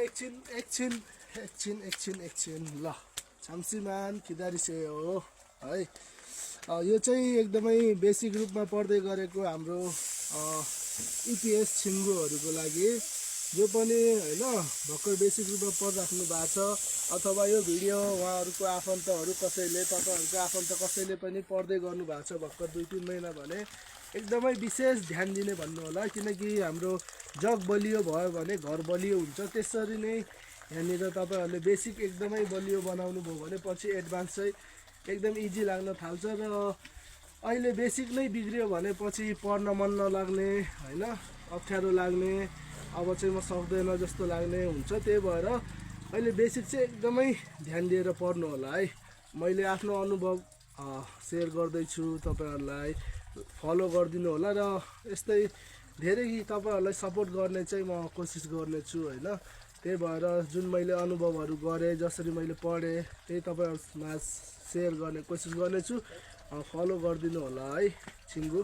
एकछिन ल छम्सीमान खिदारी से हो है। यो चाहिँ एकदमै बेसिक रूपमा पढ्दै गरेको हाम्रो इपिएस छिङ्गुहरूको लागि जो पनि हैन भर्खर बेसिक रूपमा पढिराख्नु भएको छ अथवा यो भिडियो उहाँहरूको आफन्तहरू कसैले तपाईहरुको आफन्त कसैले पनि पढ्दै गर्नु भएको छ भर्खर 2-3 महिना भने एकदमै विशेष ध्यान दिने भन्नु होला, किनकि हाम्रो जग बलियो भयो भने घर बलियो हुन्छ। त्यसरी नै यहाँनिर तपाईहरुले बेसिक एकदमै बलियो बनाउनु भयो भने पछि एडभान्स चाहिँ एकदम इजी लाग्न थाल्छ र अहिले बेसिक नै बिग्रियो भने पछि पढ्न मन नलाग्ने हैन अप्ठ्यारो लाग्ने अब चाहिँ म सक्दैन जस्तो लाग्ने हुन्छ। त्यही भएर अहिले बेसिक चाहिँ एकदमै ध्यान दिएर पढ्नु होला है। मैले आफ्नो अनुभव शेयर गर्दैछु, तपाईहरुलाई फलो गरिदिनु होला र यस्तै धेरै तपाईहरुलाई सपोर्ट गर्ने चाहिँ म कोसिस गर्नेछु हैन। त्यही भएर जुन मैले अनुभवहरू गरेँ जसरी मैले पढेँ त्यही तपाईहरुमा शेयर गर्ने कोसिस गर्नेछु। फलो गरिदिनु होला है छिङ्गु।